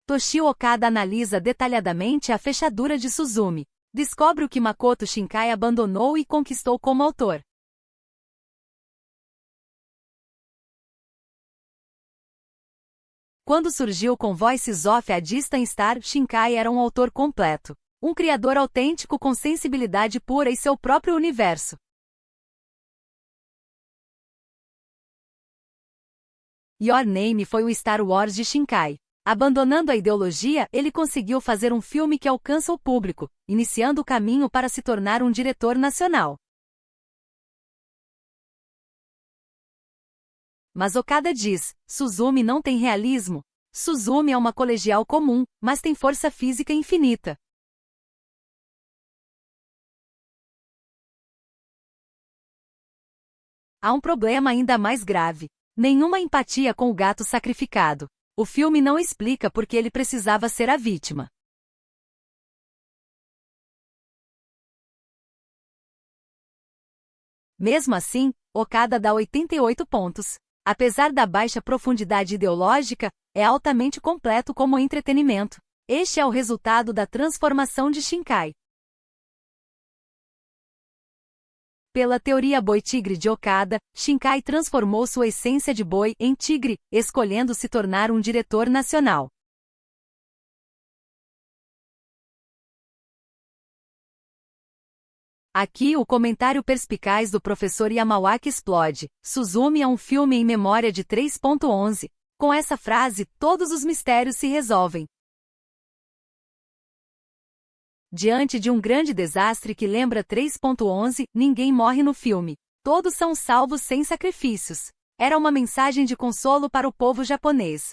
Toshio Okada analisa detalhadamente a fechadura de Suzumi. Descobre o que Makoto Shinkai abandonou e conquistou como autor. Quando surgiu com Voices of a Distant Star, Shinkai era um autor completo. Um criador autêntico com sensibilidade pura e seu próprio universo. Your Name foi o Star Wars de Shinkai. Abandonando a ideologia, ele conseguiu fazer um filme que alcança o público, iniciando o caminho para se tornar um diretor nacional. Mas Okada diz, Suzumi não tem realismo. Suzumi é uma colegial comum, mas tem força física infinita. Há um problema ainda mais grave. Nenhuma empatia com o gato sacrificado. O filme não explica por que ele precisava ser a vítima. Mesmo assim, Okada dá 88 pontos. Apesar da baixa profundidade ideológica, é altamente completo como entretenimento. Este é o resultado da transformação de Shinkai. Pela teoria boi-tigre de Okada, Shinkai transformou sua essência de boi em tigre, escolhendo se tornar um diretor nacional. Aqui o comentário perspicaz do professor Yamawaki explode. Suzumi é um filme em memória de 3.11. Com essa frase, todos os mistérios se resolvem. Diante de um grande desastre que lembra 3.11, ninguém morre no filme. Todos são salvos sem sacrifícios. Era uma mensagem de consolo para o povo japonês.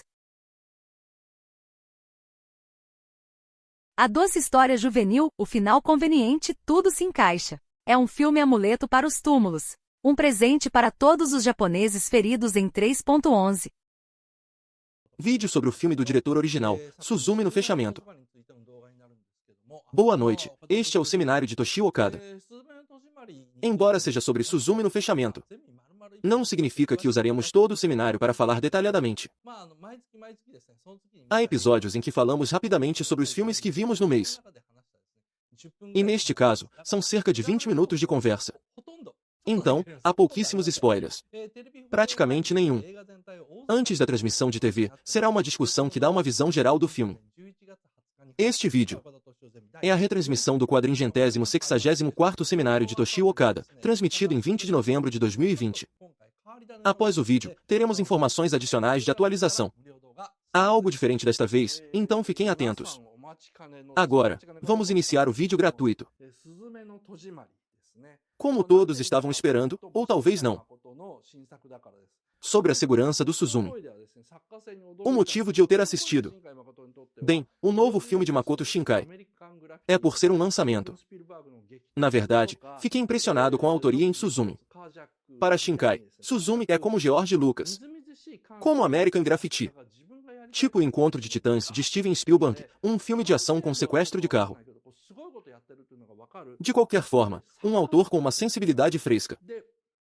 A doce história juvenil, o final conveniente, tudo se encaixa. É um filme amuleto para os túmulos. Um presente para todos os japoneses feridos em 3.11. Vídeo sobre o filme do diretor original, Suzumi no fechamento. Boa noite, este é o seminário de Toshio Okada. Embora seja sobre Suzumi no fechamento, não significa que usaremos todo o seminário para falar detalhadamente. Há episódios em que falamos rapidamente sobre os filmes que vimos no mês. E neste caso, são cerca de 20 minutos de conversa. Então, há pouquíssimos spoilers. Praticamente nenhum. Antes da transmissão de TV, será uma discussão que dá uma visão geral do filme. Este vídeo é a retransmissão do 464º seminário de Toshio Okada, transmitido em 20 de novembro de 2020. Após o vídeo, teremos informações adicionais de atualização. Há algo diferente desta vez, então fiquem atentos. Agora, vamos iniciar o vídeo gratuito. Como todos estavam esperando, ou talvez não. Sobre a segurança do Suzumi. O motivo de eu ter assistido. Bem, o novo filme de Makoto Shinkai é por ser um lançamento. Na verdade, fiquei impressionado com a autoria em Suzumi. Para Shinkai, Suzumi é como George Lucas. Como American Graffiti. Tipo o Encontro de Titãs de Steven Spielberg, um filme de ação com sequestro de carro. De qualquer forma, um autor com uma sensibilidade fresca.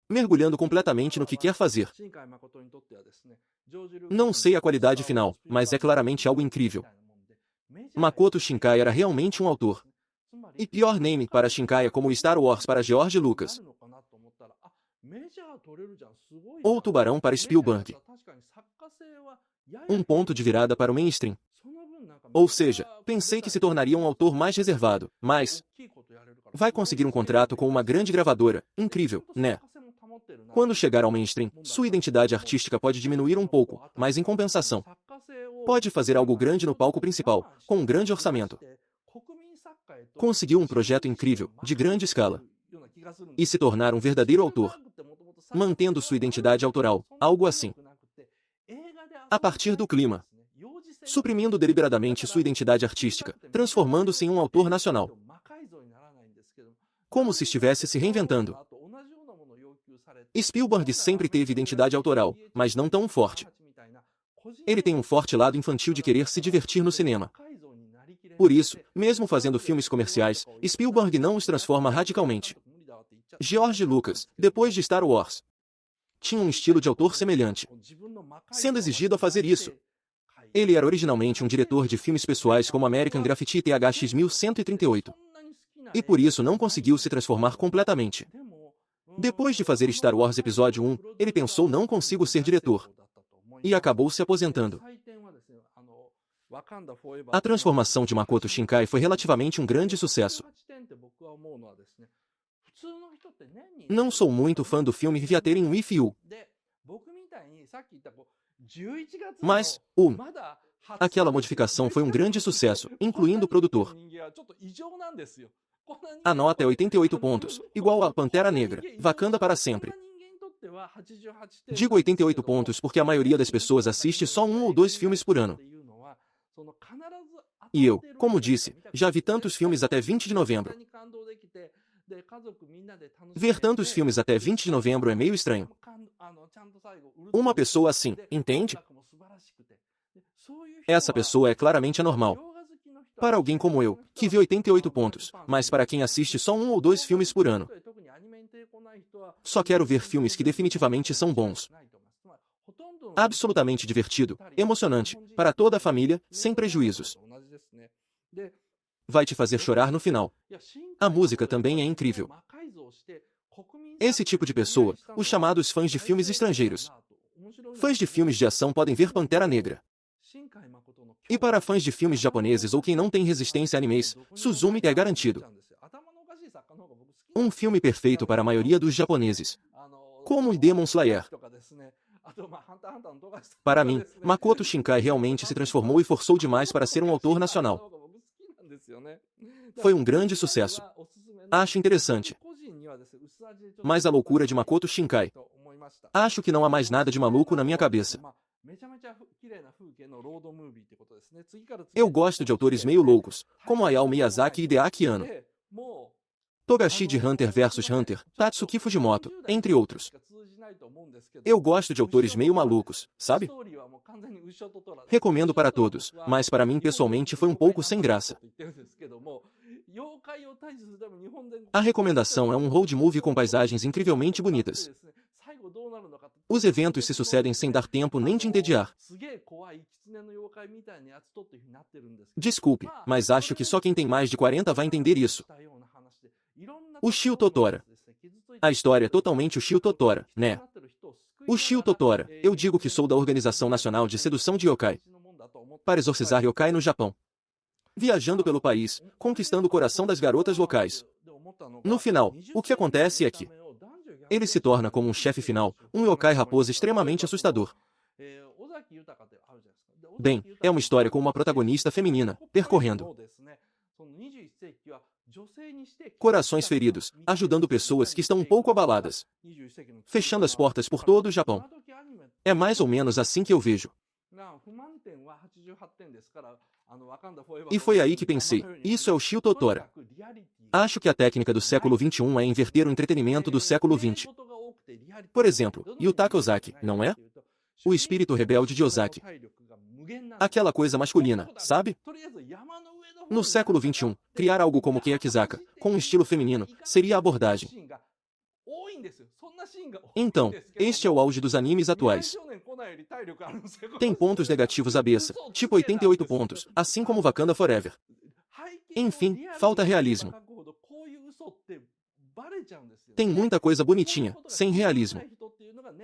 Mergulhando completamente no que quer fazer. Não sei a qualidade final, mas é claramente algo incrível. Makoto Shinkai era realmente um autor. E Your Name para Shinkai é como Star Wars para George Lucas. Ou Tubarão para Spielberg. Um ponto de virada para o mainstream. Ou seja, pensei que se tornaria um autor mais reservado, mas vai conseguir um contrato com uma grande gravadora. Incrível, né? Quando chegar ao mainstream, sua identidade artística pode diminuir um pouco, mas em compensação, pode fazer algo grande no palco principal, com um grande orçamento. Conseguiu um projeto incrível, de grande escala. E se tornar um verdadeiro autor. Mantendo sua identidade autoral, algo assim. A partir do clima. Suprimindo deliberadamente sua identidade artística, transformando-se em um autor nacional. Como se estivesse se reinventando. Spielberg sempre teve identidade autoral, mas não tão forte. Ele tem um forte lado infantil de querer se divertir no cinema. Por isso, mesmo fazendo filmes comerciais, Spielberg não os transforma radicalmente. George Lucas, depois de Star Wars, tinha um estilo de autor semelhante, sendo exigido a fazer isso. Ele era originalmente um diretor de filmes pessoais como American Graffiti e THX 1138. E por isso não conseguiu se transformar completamente. Depois de fazer Star Wars Episódio 1, ele pensou não consigo ser diretor. E acabou se aposentando. A transformação de Makoto Shinkai foi relativamente um grande sucesso. Não sou muito fã do filme Viaterin With You. Mas, aquela modificação foi um grande sucesso, incluindo o produtor. A nota é 88 pontos, igual a Pantera Negra, Wakanda para sempre. Digo 88 pontos porque a maioria das pessoas assiste só 1 ou 2 filmes por ano. E eu, como disse, já vi tantos filmes até 20 de novembro. Ver tantos filmes até 20 de novembro é meio estranho. Uma pessoa assim, entende? Essa pessoa é claramente anormal. Para alguém como eu, que vê 88 pontos, mas para quem assiste só 1 ou 2 filmes por ano. Só quero ver filmes que definitivamente são bons. Absolutamente divertido, emocionante, para toda a família, sem prejuízos. Vai te fazer chorar no final. A música também é incrível. Esse tipo de pessoa, os chamados fãs de filmes estrangeiros. Fãs de filmes de ação podem ver Pantera Negra. E para fãs de filmes japoneses ou quem não tem resistência a animes, Suzume é garantido. Um filme perfeito para a maioria dos japoneses. Como Demon Slayer. Para mim, Makoto Shinkai realmente se transformou e forçou demais para ser um autor nacional. Foi um grande sucesso. Acho interessante. Mas a loucura de Makoto Shinkai. Acho que não há mais nada de maluco na minha cabeça. Eu gosto de autores meio loucos, como Hayao Miyazaki e Hideaki Anno. Togashi de Hunter vs Hunter, Tatsuki Fujimoto, entre outros. Eu gosto de autores meio malucos, sabe? Recomendo para todos, mas para mim pessoalmente foi um pouco sem graça. A recomendação é um road movie com paisagens incrivelmente bonitas. Os eventos se sucedem sem dar tempo nem de entediar. Desculpe, mas acho que só quem tem mais de 40 vai entender isso. O Shio Totora. A história é totalmente o Shio Totora, né? O Shio Totora, eu digo que sou da Organização Nacional de Sedução de Yokai. Para exorcizar yokai no Japão. Viajando pelo país, conquistando o coração das garotas locais. No final, o que acontece é que ele se torna como um chefe final, um yokai raposa extremamente assustador. Bem, é uma história com uma protagonista feminina, percorrendo corações feridos, ajudando pessoas que estão um pouco abaladas, fechando as portas por todo o Japão. É mais ou menos assim que eu vejo. E foi aí que pensei, isso é o Shio Totora. Acho que a técnica do século XXI é inverter o entretenimento do século XX. Por exemplo, Yutaka Ozaki, não é? O espírito rebelde de Ozaki. Aquela coisa masculina, sabe? No século XXI, criar algo como Keyakizaka, com um estilo feminino, seria a abordagem. Então, este é o auge dos animes atuais. Tem pontos negativos à beça, tipo 88 pontos, assim como Wakanda Forever. Enfim, falta realismo. Tem muita coisa bonitinha, sem realismo.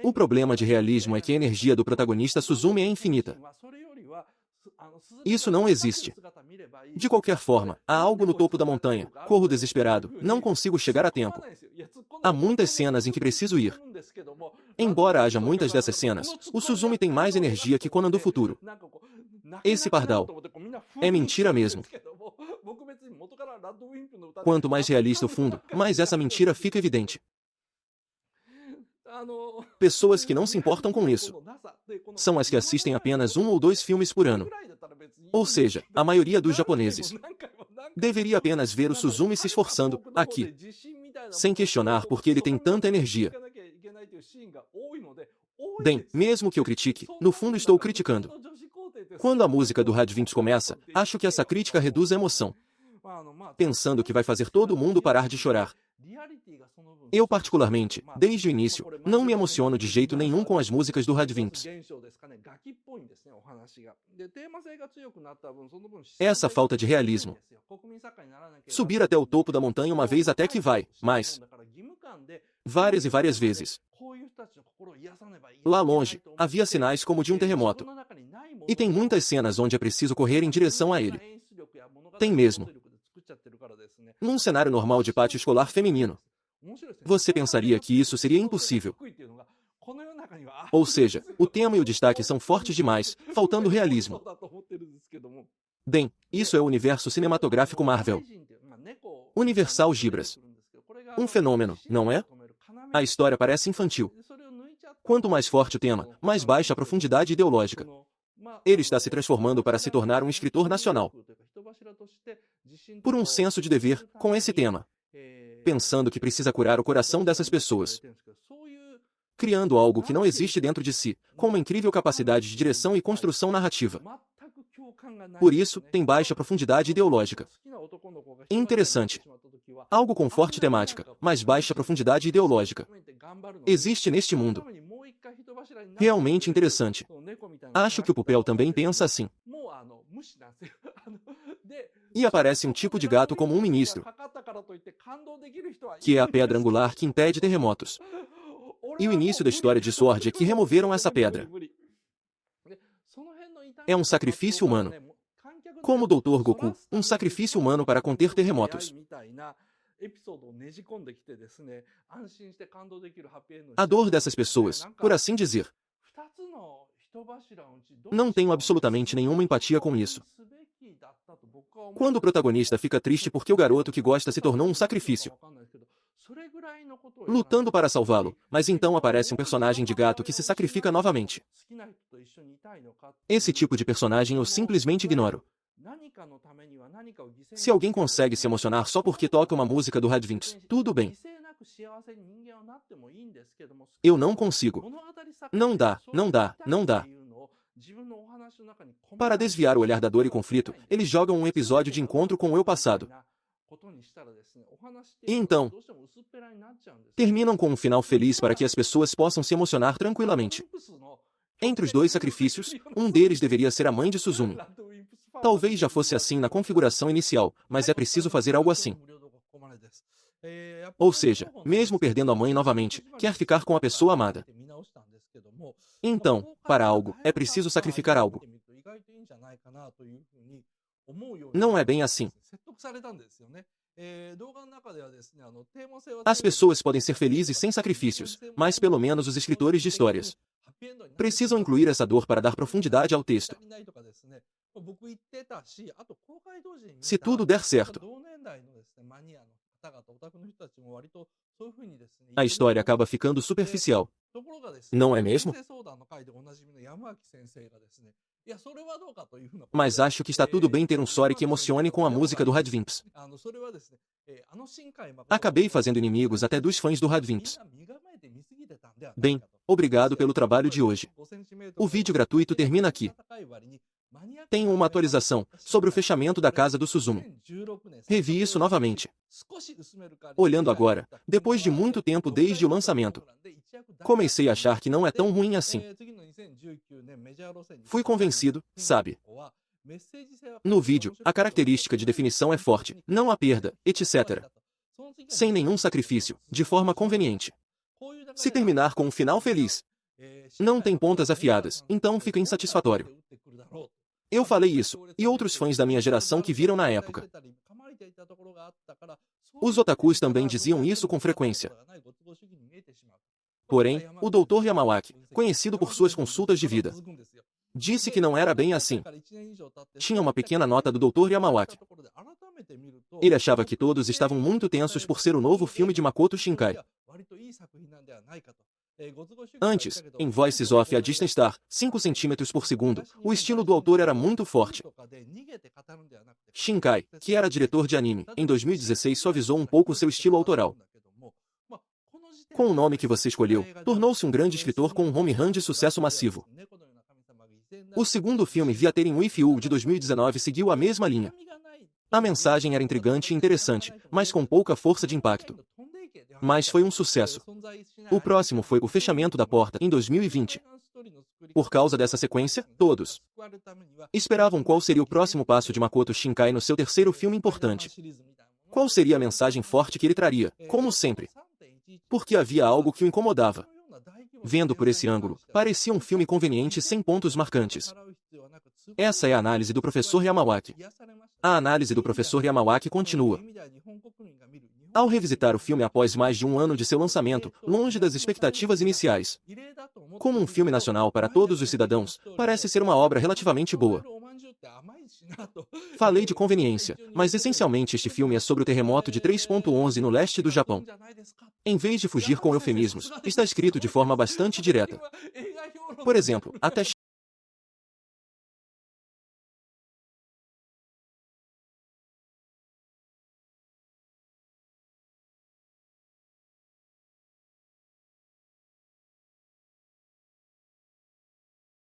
O problema de realismo é que a energia do protagonista Suzume é infinita. Isso não existe. De qualquer forma, há algo no topo da montanha, corro desesperado, não consigo chegar a tempo. Há muitas cenas em que preciso ir. Embora haja muitas dessas cenas, o Suzume tem mais energia que Conan do futuro. Esse pardal. É mentira mesmo. Quanto mais realista o fundo, mais essa mentira fica evidente. Pessoas que não se importam com isso são as que assistem apenas 1 ou 2 filmes por ano. Ou seja, a maioria dos japoneses deveria apenas ver o Suzume se esforçando, aqui, sem questionar por que ele tem tanta energia. Bem, mesmo que eu critique, no fundo estou criticando. Quando a música do Radvimps começa, acho que essa crítica reduz a emoção, pensando que vai fazer todo mundo parar de chorar. Eu particularmente, desde o início, não me emociono de jeito nenhum com as músicas do Radvimps. Essa falta de realismo. Subir até o topo da montanha uma vez até que vai, mas várias e várias vezes. Lá longe, havia sinais como de um terremoto. E tem muitas cenas onde é preciso correr em direção a ele. Tem mesmo. Num cenário normal de pátio escolar feminino, você pensaria que isso seria impossível. Ou seja, o tema e o destaque são fortes demais, faltando realismo. Bem, isso é o universo cinematográfico Marvel. Universal Gibras. Um fenômeno, não é? A história parece infantil. Quanto mais forte o tema, mais baixa a profundidade ideológica. Ele está se transformando para se tornar um escritor nacional. Por um senso de dever, com esse tema. Pensando que precisa curar o coração dessas pessoas. Criando algo que não existe dentro de si, com uma incrível capacidade de direção e construção narrativa. Por isso, tem baixa profundidade ideológica. Interessante. Algo com forte temática, mas baixa profundidade ideológica. Existe neste mundo. Realmente interessante. Acho que o Pupel também pensa assim. E aparece um tipo de gato como um ministro, que é a pedra angular que impede terremotos. E o início da história de Sword é que removeram essa pedra. É um sacrifício humano. Como o Dr. Goku, um sacrifício humano para conter terremotos. A dor dessas pessoas, por assim dizer. Não tenho absolutamente nenhuma empatia com isso. Quando o protagonista fica triste porque o garoto que gosta se tornou um sacrifício, lutando para salvá-lo, mas então aparece um personagem de gato que se sacrifica novamente. Esse tipo de personagem eu simplesmente ignoro. Se alguém consegue se emocionar só porque toca uma música do Radvinks, tudo bem. Eu não consigo. Não dá, não dá, não dá. Para desviar o olhar da dor e conflito, eles jogam um episódio de encontro com o eu passado. E então, terminam com um final feliz para que as pessoas possam se emocionar tranquilamente. Entre os dois sacrifícios, um deles deveria ser a mãe de Suzumi. Talvez já fosse assim na configuração inicial, mas é preciso fazer algo assim. Ou seja, mesmo perdendo a mãe novamente, quer ficar com a pessoa amada. Então, para algo, é preciso sacrificar algo. Não é bem assim. As pessoas podem ser felizes sem sacrifícios, mas pelo menos os escritores de histórias precisam incluir essa dor para dar profundidade ao texto. Se tudo der certo, a história acaba ficando superficial. Não é mesmo? Mas acho que está tudo bem ter um Sori que emocione com a música do Radvinks. Acabei fazendo inimigos até dos fãs do Radvinks. Bem, obrigado pelo trabalho de hoje. O vídeo gratuito termina aqui. Tenho uma atualização sobre o fechamento da casa do Suzumi. Revi isso novamente. Olhando agora, depois de muito tempo desde o lançamento, comecei a achar que não é tão ruim assim. Fui convencido, sabe? No vídeo, a característica de definição é forte, não há perda, etc. Sem nenhum sacrifício, de forma conveniente. Se terminar com um final feliz, não tem pontas afiadas, então fica insatisfatório. Eu falei isso, e outros fãs da minha geração que viram na época. Os otakus também diziam isso com frequência. Porém, o Dr. Yamawaki, conhecido por suas consultas de vida, disse que não era bem assim. Tinha uma pequena nota do Dr. Yamawaki. Ele achava que todos estavam muito tensos por ser o novo filme de Makoto Shinkai. Antes, em Voices of a Distant Star, 5 cm por segundo, o estilo do autor era muito forte. Shinkai, que era diretor de anime, em 2016 suavizou um pouco seu estilo autoral. Com o nome que você escolheu, tornou-se um grande escritor com um home run de sucesso massivo. O segundo filme Viatering With You de 2019 seguiu a mesma linha. A mensagem era intrigante e interessante, mas com pouca força de impacto. Mas foi um sucesso. O próximo foi O Fechamento da Porta, em 2020. Por causa dessa sequência, todos esperavam qual seria o próximo passo de Makoto Shinkai no seu terceiro filme importante. Qual seria a mensagem forte que ele traria, como sempre? Porque havia algo que o incomodava. Vendo por esse ângulo, parecia um filme conveniente sem pontos marcantes. Essa é a análise do professor Yamawaki. A análise do professor Yamawaki continua. Ao revisitar o filme após mais de um ano de seu lançamento, longe das expectativas iniciais, como um filme nacional para todos os cidadãos, parece ser uma obra relativamente boa. Falei de conveniência, mas essencialmente este filme é sobre o terremoto de 3.11 no leste do Japão. Em vez de fugir com eufemismos, está escrito de forma bastante direta. Por exemplo, até